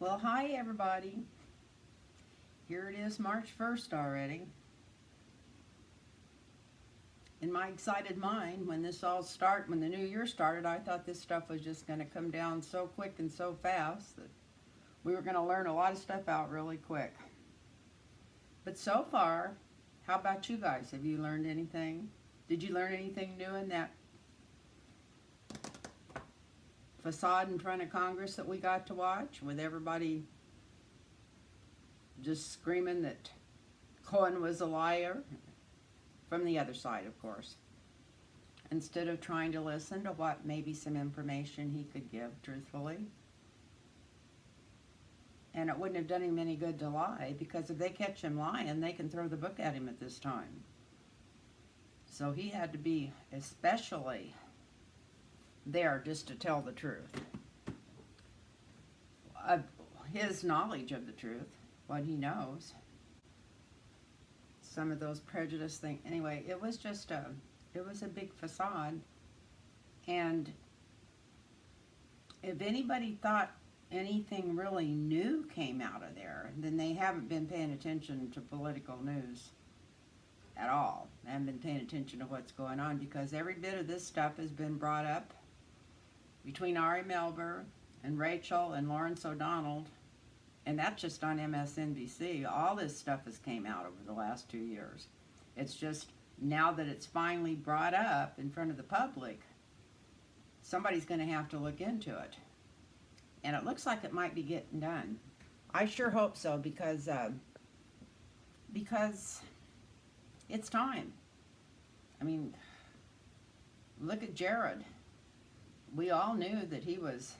Well, hi everybody. Here it is, March 1st already. In my excited mind, when when the new year started, I thought this stuff was just going to come down so quick and so fast that we were going to learn a lot of stuff out really quick. But so far, how about you guys? Have you learned anything? Did you learn anything new in that facade in front of Congress that we got to watch, with everybody just screaming that Cohen was a liar? From the other side, of course, instead of trying to listen to what maybe some information he could give truthfully. And it wouldn't have done him any good to lie, because if they catch him lying, they can throw the book at him at this time. So he had to be especially there just to tell the truth. His knowledge of the truth, what he knows. Some of those prejudice things. Anyway, it was a big facade. And if anybody thought anything really new came out of there, then they haven't been paying attention to political news at all. They haven't been paying attention to what's going on, because every bit of this stuff has been brought up between Ari Melber and Rachel and Lawrence O'Donnell. And that's just on MSNBC. All this stuff has came out over the last 2 years. It's just now that it's finally brought up in front of the public, somebody's going to have to look into it. And it looks like it might be getting done. I sure hope so, because it's time. I mean, look at Jared. We all knew that he was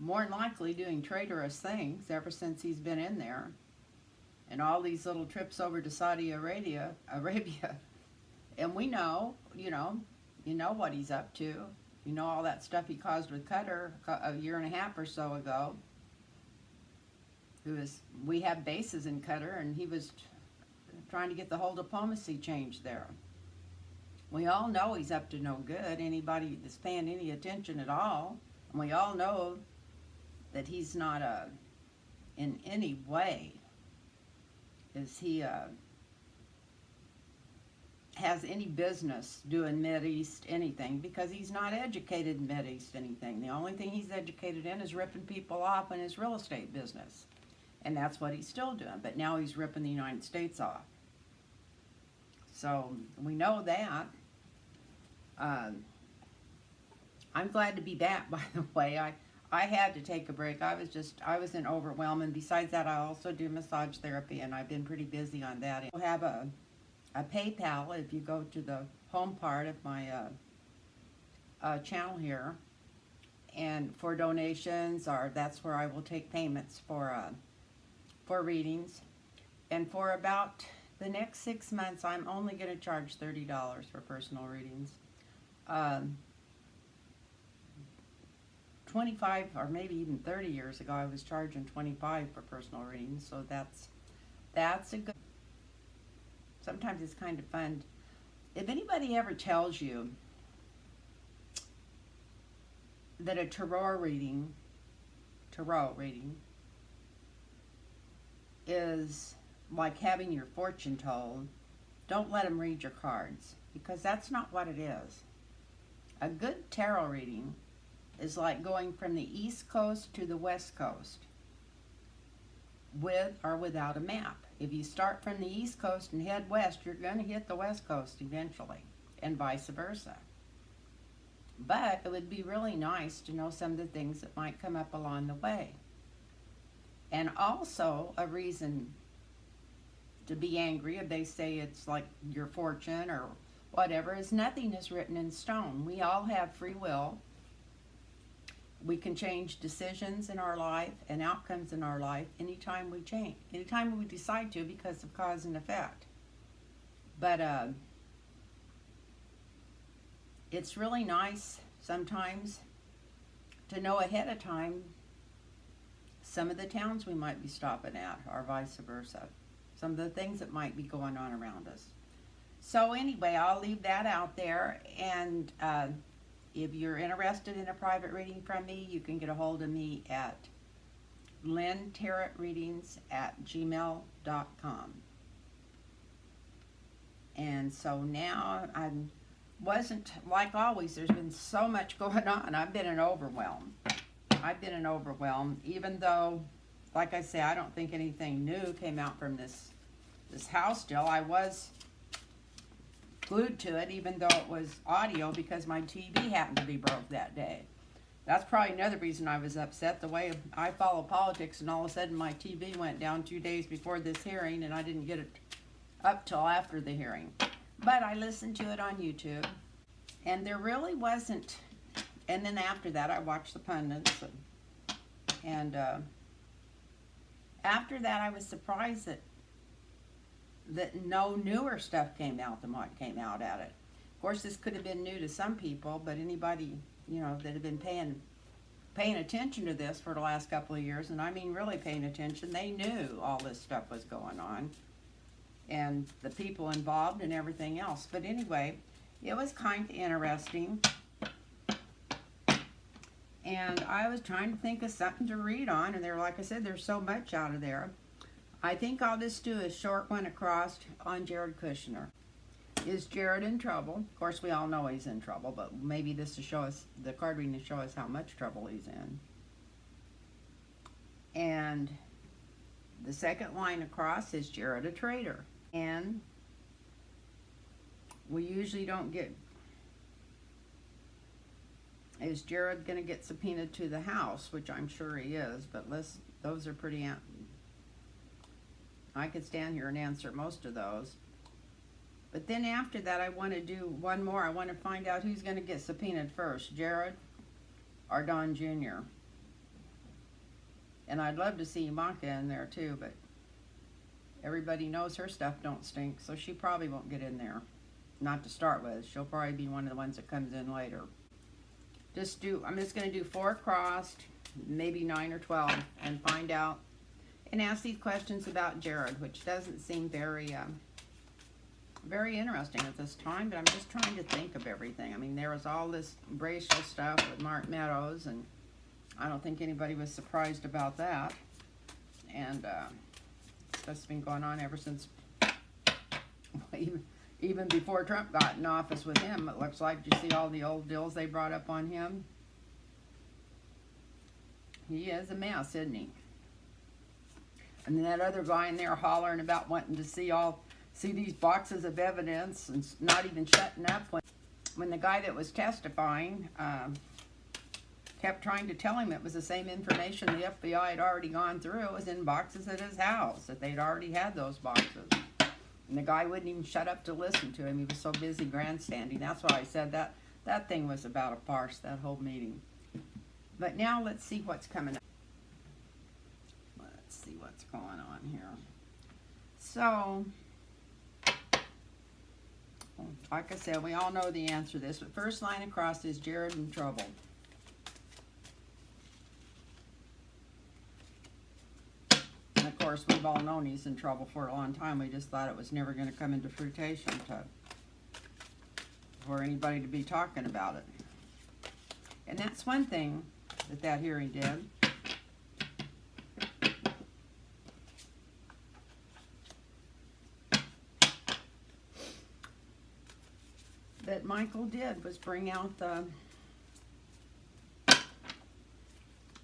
more than likely doing traitorous things ever since he's been in there. And all these little trips over to Saudi Arabia. And we know, you know what he's up to. You know all that stuff he caused with Qatar a year and a half or so ago. We have bases in Qatar, and he was trying to get the whole diplomacy changed there. We all know he's up to no good. Anybody that's paying any attention at all. And we all know that he's not in any way is he has any business doing Mideast anything, because he's not educated in Mideast anything. The only thing he's educated in is ripping people off in his real estate business. And that's what he's still doing. But now he's ripping the United States off. So we know that. I'm glad to be back, by the way. I had to take a break. I was in overwhelm, and besides that, I also do massage therapy, and I've been pretty busy on that. I have a PayPal if you go to the home part of my channel here, and for donations, or that's where I will take payments for readings. And for about the next 6 months, I'm only going to charge $30 for personal readings. 25 or maybe even 30 years ago, I was charging $25 for personal readings, so that's a good. Sometimes it's kind of fun. If anybody ever tells you that a tarot reading is like having your fortune told, don't let them read your cards, because that's not what it is. A good tarot reading is like going from the East Coast to the West Coast, with or without a map. If you start from the East Coast and head west, you're going to hit the West Coast eventually, and vice versa. But it would be really nice to know some of the things that might come up along the way. And also, a reason to be angry if they say it's like your fortune or whatever is nothing is written in stone. We all have free will. We can change decisions in our life and outcomes in our life anytime we change, anytime we decide to, because of cause and effect. But it's really nice sometimes to know ahead of time some of the towns we might be stopping at, or vice versa. Some of the things that might be going on around us. So anyway, I'll leave that out there, and if you're interested in a private reading from me, you can get a hold of me at lynntarotreadings@gmail.com. And so now I wasn't, like always, there's been so much going on. I've been in overwhelm. Even though, like I say, I don't think anything new came out from this house deal. I was glued to it, even though it was audio, because my TV happened to be broke that day. That's probably another reason I was upset. The way I follow politics, and all of a sudden my TV went down 2 days before this hearing, and I didn't get it up till after the hearing. But I listened to it on YouTube, and there really wasn't. And then after that, I watched the pundits, and after that, I was surprised that no newer stuff came out than what came out at it. Of course, this could have been new to some people, but anybody, you know, that had been paying attention to this for the last couple of years, and I mean really paying attention, they knew all this stuff was going on, and the people involved and everything else. But anyway, it was kind of interesting, and I was trying to think of something to read on, and there, like I said, there's so much out of there. I think I'll just do a short one across on Jared Kushner. Is Jared in trouble? Of course, we all know he's in trouble, but maybe this to show us, the card reading to show us how much trouble he's in. And the second line across is Jared a traitor. And we usually don't get, is Jared going to get subpoenaed to the house, which I'm sure he is, but those are pretty, I could stand here and answer most of those. But then after that, I want to do one more. I want to find out who's going to get subpoenaed first, Jared or Don Jr. And I'd love to see Ivanka in there too, but everybody knows her stuff don't stink, so she probably won't get in there. Not to start with. She'll probably be one of the ones that comes in later. I'm just going to do 4 crossed, maybe 9 or 12, and find out and ask these questions about Jared, which doesn't seem very interesting at this time, but I'm just trying to think of everything. I mean, there was all this racial stuff with Mark Meadows, and I don't think anybody was surprised about that. And stuff's been going on ever since, even before Trump got in office with him, it looks like. Did you see all the old deals they brought up on him? He is a mess, isn't he? And then that other guy in there hollering about wanting to see these boxes of evidence, and not even shutting up when the guy that was testifying kept trying to tell him it was the same information the FBI had already gone through. It was in boxes at his house, that they'd already had those boxes. And the guy wouldn't even shut up to listen to him. He was so busy grandstanding. That's why I said that thing was about a farce, that whole meeting. But now let's see what's coming up. Let's see what's going on here. So, like I said, we all know the answer to this, but first line across is Jared in trouble. And of course, we've all known he's in trouble for a long time. We just thought it was never going to come into fruition for anybody to be talking about it. And that's one thing that hearing did. That Michael did was bring out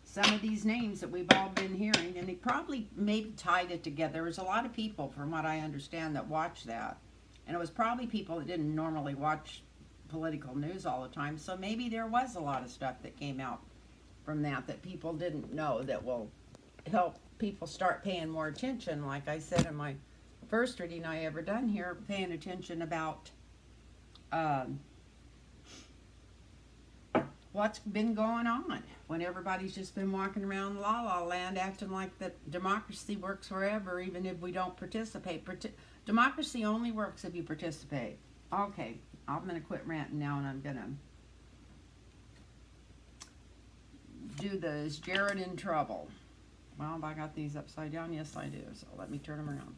some of these names that we've all been hearing, and he probably maybe tied it together. There was a lot of people, from what I understand, that watched that, and it was probably people that didn't normally watch political news all the time, so maybe there was a lot of stuff that came out from that people didn't know, that will help people start paying more attention. Like I said in my first reading I ever done here, paying attention about what's been going on when everybody's just been walking around la la land acting like that democracy works forever, even if we don't participate. Democracy only works if you participate. Okay, I'm going to quit ranting now, and I'm going to do the is Jared in trouble. Well, have I got these upside down? Yes, I do. So let me turn them around.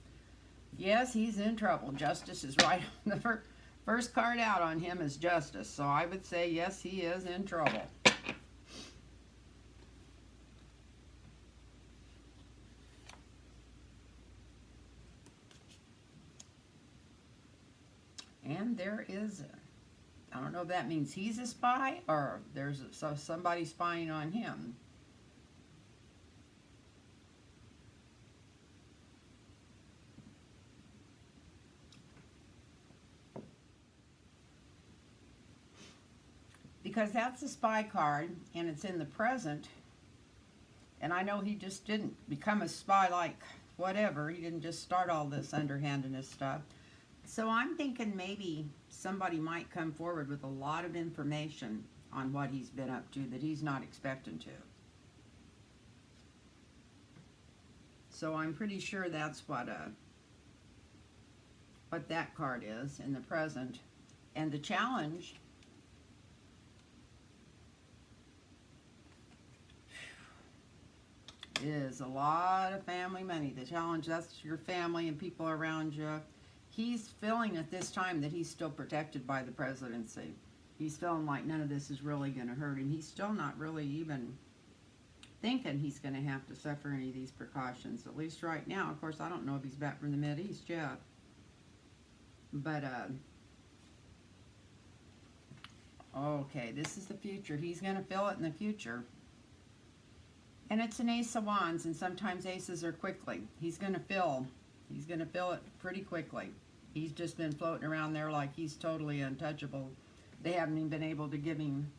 Yes, he's in trouble. Justice is right on First card out on him is Justice, so I would say yes, he is in trouble. And there is, I don't know if that means he's a spy or there's somebody spying on him. Because that's the spy card and it's in the present. And I know he just didn't become a spy like whatever. He didn't just start all this underhandedness stuff. So I'm thinking maybe somebody might come forward with a lot of information on what he's been up to that he's not expecting to. So I'm pretty sure that's what that card is in the present. And the challenge is a lot of family money. The challenge, that's your family and people around you. He's feeling at this time that he's still protected by the presidency. He's feeling like none of this is really going to hurt him. He's still not really even thinking he's going to have to suffer any of these precautions, at least right now. Of course, I don't know if he's back from the Mideast yet. But, okay, this is the future. He's going to feel it in the future. And it's an Ace of Wands, and sometimes aces are quickly. He's going to feel it pretty quickly. He's just been floating around there like he's totally untouchable. They haven't even been able to give him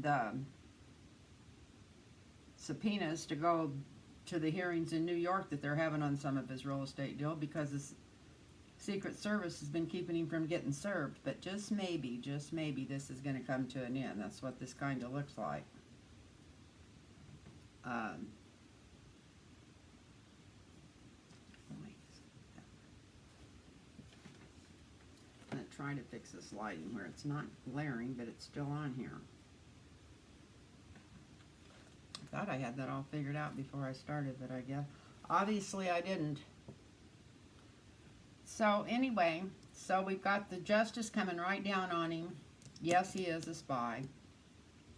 the subpoenas to go to the hearings in New York that they're having on some of his real estate deal because his Secret Service has been keeping him from getting served. But just maybe this is going to come to an end. That's what this kind of looks like. I'm going to try to fix this lighting where it's not glaring, but it's still on here. I thought I had that all figured out before I started, but I guess obviously I didn't. So anyway, so we've got the Justice coming right down on him. Yes, he is a spy.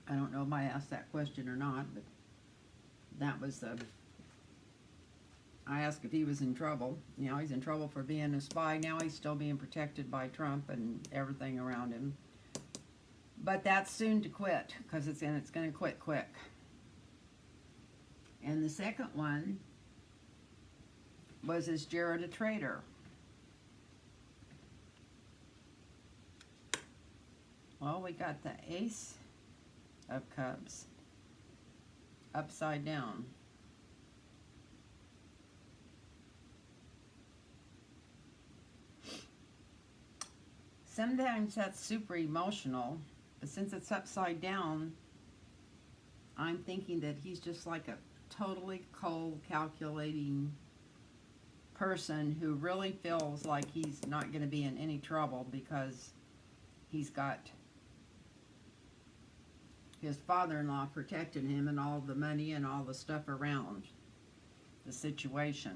I don't know if I asked that question or not, but that was the, I asked if he was in trouble. You know, he's in trouble for being a spy. Now he's still being protected by Trump and everything around him. But that's soon to quit, because it's going to quit quick. And the second one was, is Jared a traitor? Well, we got the Ace of Cups upside down. Sometimes that's super emotional, but since it's upside down, I'm thinking that he's just like a totally cold, calculating person who really feels like he's not going to be in any trouble because he's got his father-in-law protecting him and all the money and all the stuff around the situation.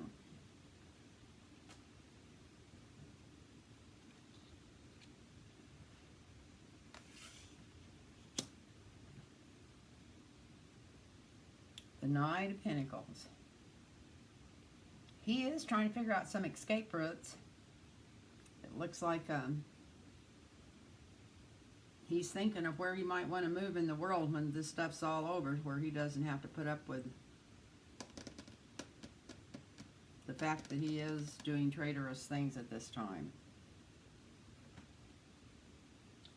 The Knight of Pentacles. He is trying to figure out some escape routes. It looks like he's thinking of where he might want to move in the world when this stuff's all over, where he doesn't have to put up with the fact that he is doing traitorous things at this time.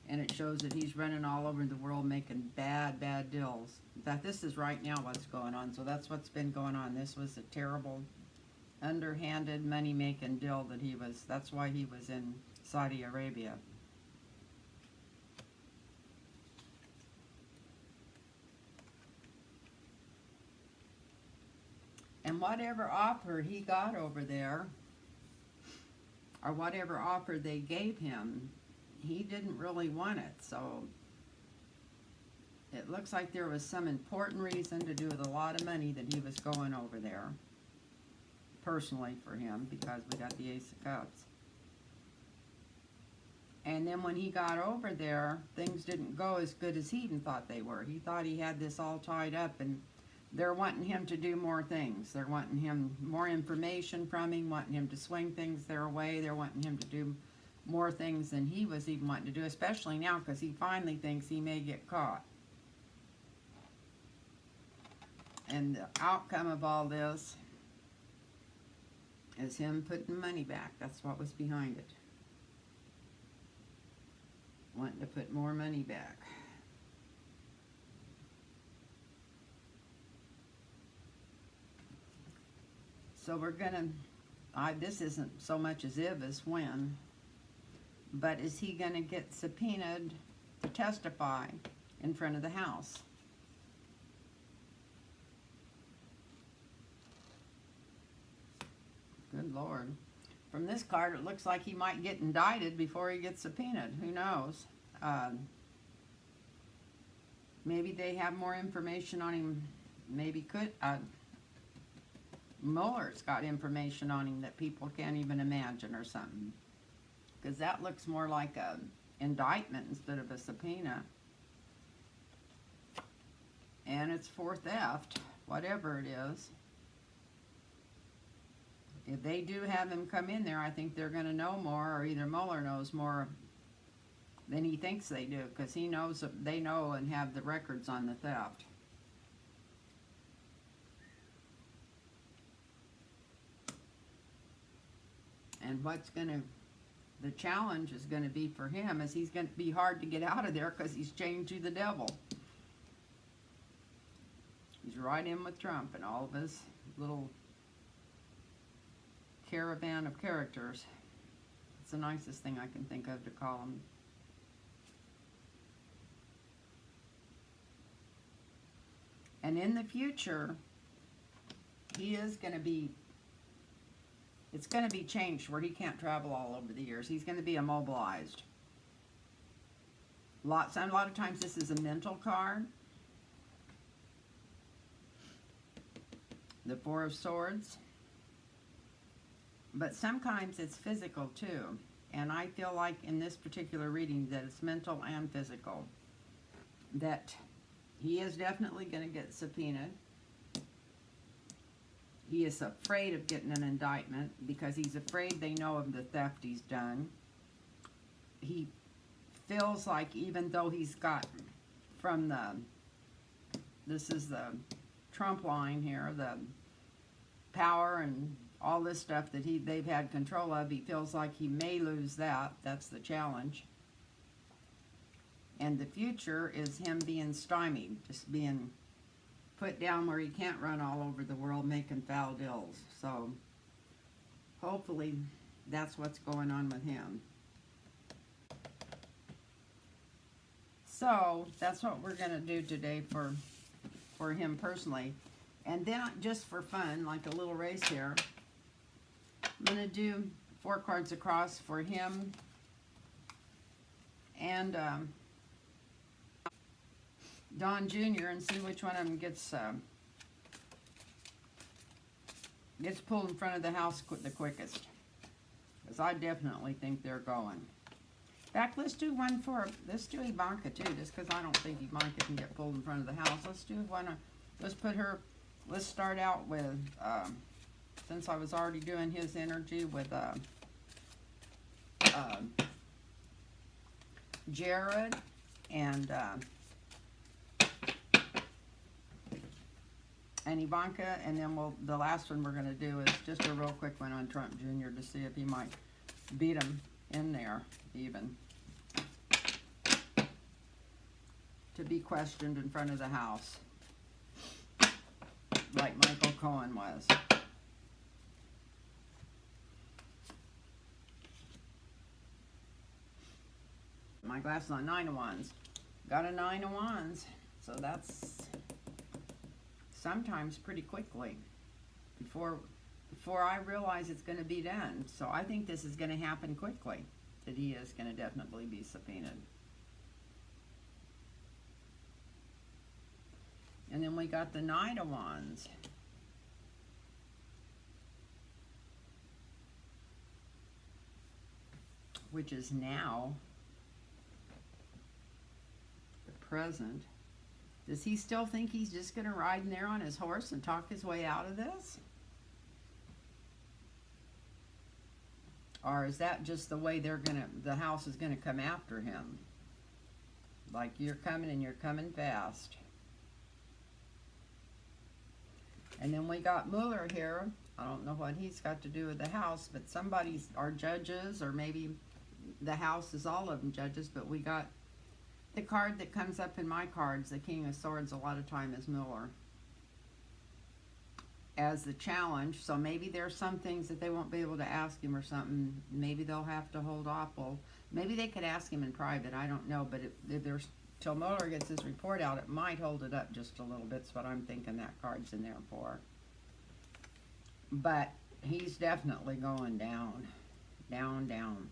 And it shows that he's running all over the world making bad deals. In fact, this is right now what's going on. So that's what's been going on. This was a terrible, underhanded, money-making deal that that's why he was in Saudi Arabia. And whatever offer he got over there, or whatever offer they gave him, he didn't really want it. So it looks like there was some important reason to do with a lot of money that he was going over there, personally for him, because we got the Ace of Cups. And then when he got over there, things didn't go as good as he even thought they were. He thought he had this all tied up, and they're wanting him to do more things. They're wanting him more information from him, wanting him to swing things their way. They're wanting him to do more things than he was even wanting to do, especially now because he finally thinks he may get caught. And the outcome of all this is him putting money back. That's what was behind it. Wanting to put more money back. So we're gonna, this isn't so much as if as when, but is he gonna get subpoenaed to testify in front of the House? Good Lord. From this card, it looks like he might get indicted before he gets subpoenaed. Who knows? Maybe they have more information on him. Maybe Mueller's got information on him that people can't even imagine or something. Because that looks more like a indictment instead of a subpoena. And it's for theft, whatever it is. If they do have him come in there, I think they're going to know more, or either Mueller knows more than he thinks they do, because he knows they know and have the records on the theft. And the challenge is going to be for him is he's going to be hard to get out of there because he's chained to the devil. He's right in with Trump and all of his little caravan of characters. It's the nicest thing I can think of to call them. And in the future, it's going to be changed where he can't travel all over the years. He's going to be immobilized. A lot of times this is a mental card. The Four of Swords. But sometimes it's physical too. And I feel like in this particular reading that it's mental and physical. That he is definitely going to get subpoenaed. He is afraid of getting an indictment because he's afraid they know of the theft he's done. He feels like even though he's got from this is the Trump line here, the power and all this stuff that they've had control of, he feels like he may lose that. That's the challenge. And the future is him being stymied, just being put down where he can't run all over the world making foul deals. So hopefully that's what's going on with him. So that's what we're going to do today for him personally. And then just for fun, like a little race here, I'm going to do 4 cards across for him and Don Jr. and see which one of them gets pulled in front of the House the quickest. Because I definitely think they're going. In fact, let's do Ivanka too, just because I don't think Ivanka can get pulled in front of the House. Let's do one, let's start out with, since I was already doing his energy with Jared and Ivanka, and then the last one we're going to do is just a real quick one on Trump Jr. to see if he might beat him in there even. To be questioned in front of the House, like Michael Cohen was. My glasses on 9 of Wands. Got a 9 of Wands, so that's sometimes pretty quickly before I realize it's going to be done. So I think this is going to happen quickly, that he is going to definitely be subpoenaed. And then we got the Knight of Wands. Which is now. present. Does he still think he's just going to ride in there on his horse and talk his way out of this? Or is that just the way the house is gonna come after him? Like, you're coming and you're coming fast. And then we got Mueller here. I don't know what he's got to do with the house, but somebody's, our judges, or maybe the house is all of them judges, but we got the card that comes up in my cards, the King of Swords, a lot of time is Mueller, as the challenge. So maybe there's some things that they won't be able to ask him or something. Maybe they'll have to hold off. Well, maybe they could ask him in private. I don't know. But if there's, till Mueller gets his report out, it might hold it up just a little bit. That's what I'm thinking that card's in there for. But he's definitely going down. Down, down.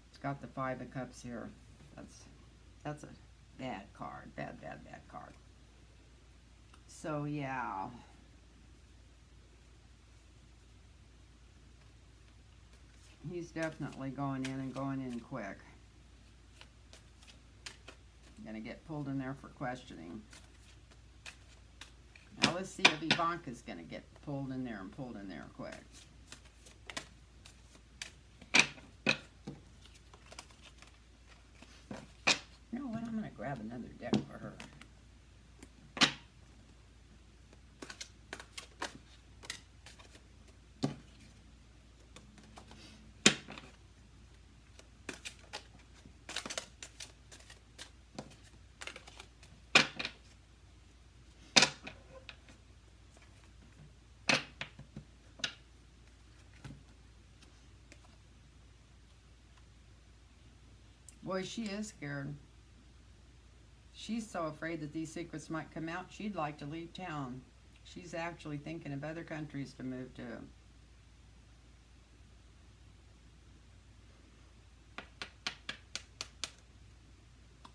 It's got the Five of Cups here. That's a bad card. Bad, bad, bad card. So, yeah. He's definitely going in and going in quick. Gonna get pulled in there for questioning. Now let's see if Ivanka's gonna get pulled in there and pulled in there quick. You know what? I'm gonna grab another deck for her. Boy, she is scared. She's so afraid that these secrets might come out, she'd like to leave town. She's actually thinking of other countries to move to.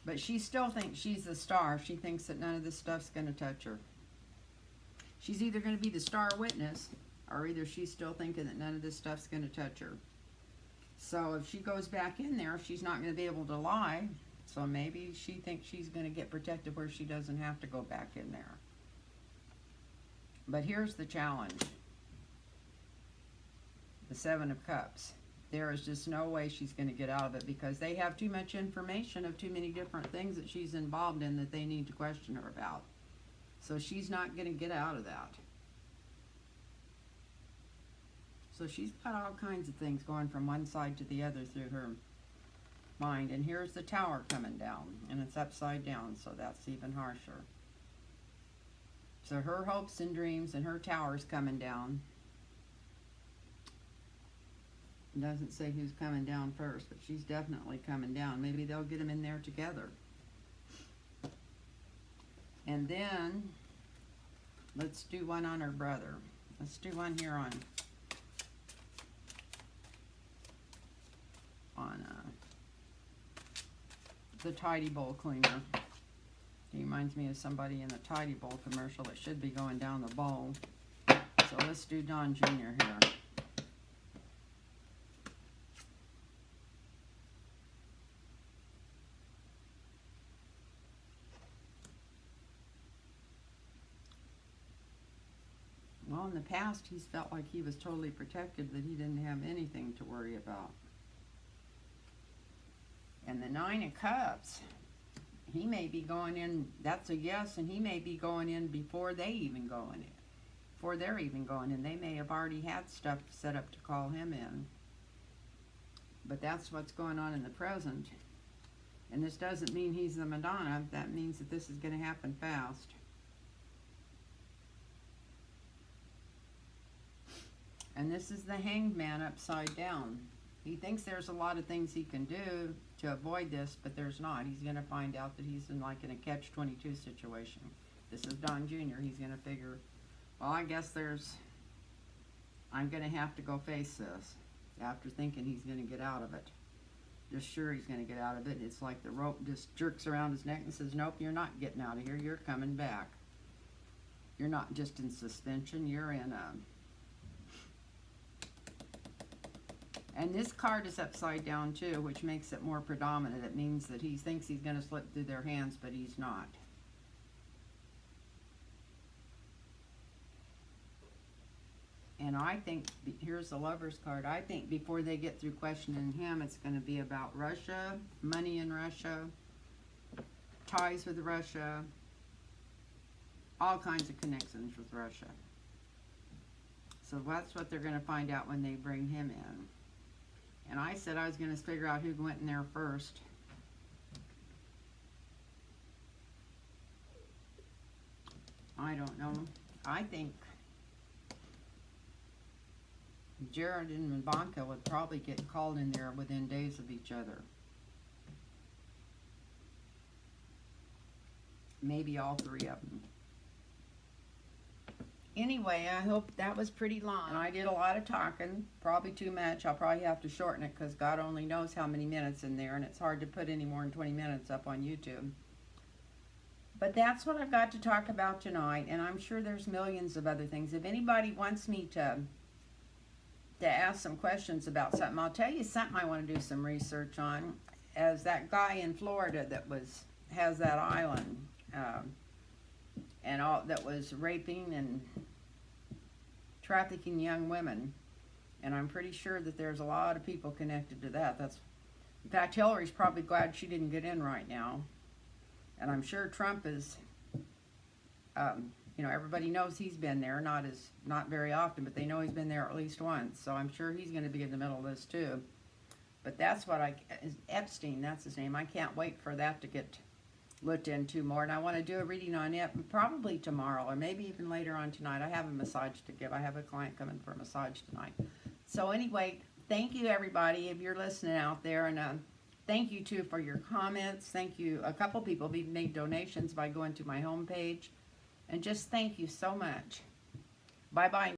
But she still thinks she's the star. She thinks that none of this stuff's going to touch her. She's either going to be the star witness, or either she's still thinking that none of this stuff's going to touch her. So if she goes back in there, she's not going to be able to lie. So maybe she thinks she's going to get protected where she doesn't have to go back in there. But here's the challenge. The Seven of Cups. There is just no way she's going to get out of it because they have too much information of too many different things that she's involved in that they need to question her about. So she's not going to get out of that. So she's got all kinds of things going from one side to the other through her mind. And here's the Tower coming down, and it's upside down, so that's even harsher. So her hopes and dreams and her tower's coming down. It doesn't say who's coming down first, but she's definitely coming down. Maybe they'll get them in there together. And then let's do one on her brother. Let's do one here on the Tidy Bowl cleaner. He reminds me of somebody in the Tidy Bowl commercial that should be going down the bowl. So let's do Don Jr. here. Well, in the past, he's felt like he was totally protected, that he didn't have anything to worry about. And the Nine of Cups, he may be going in, that's a yes, and he may be going in before they even go in. Before they're even going in. They may have already had stuff set up to call him in. But that's what's going on in the present. And this doesn't mean he's the Madonna. That means that this is going to happen fast. And this is the Hanged Man upside down. He thinks there's a lot of things he can do to avoid this, but there's not. He's going to find out that he's in like in a catch-22 situation. This is Don Jr. He's going to figure, well, I guess I'm going to have to go face this. After thinking he's going to get out of it. Just sure he's going to get out of it. It's like the rope just jerks around his neck and says, nope, you're not getting out of here. You're coming back. You're not just in suspension. You're in a... And this card is upside down too, which makes it more predominant. It means that he thinks he's going to slip through their hands, but he's not. And I think, here's the Lover's card, I think before they get through questioning him, it's going to be about Russia, money in Russia, ties with Russia, all kinds of connections with Russia. So that's what they're going to find out when they bring him in. And I said I was going to figure out who went in there first. I don't know. I think Jared and Ivanka would probably get called in there within days of each other. Maybe all three of them. Anyway, I hope that was pretty long. And I did a lot of talking, probably too much. I'll probably have to shorten it because God only knows how many minutes in there, and it's hard to put any more than 20 minutes up on YouTube. But that's what I've got to talk about tonight, and I'm sure there's millions of other things. If anybody wants me to ask some questions about something, I'll tell you something I want to do some research on. As that guy in Florida that has that island, and all that was raping and trafficking young women, and I'm pretty sure that there's a lot of people connected to that. In fact, Hillary's probably glad she didn't get in right now, and I'm sure Trump is. You know, everybody knows he's been there, not very often, but they know he's been there at least once. So I'm sure he's going to be in the middle of this too. But that's what Epstein, that's his name. I can't wait for that to get looked into more. And I want to do a reading on it probably tomorrow or maybe even later on tonight. I have a massage to give. I have a client coming for a massage tonight. So anyway, thank you everybody if you're listening out there. And thank you too for your comments. Thank you. A couple people have even made donations by going to my homepage. And just thank you so much. Bye-bye.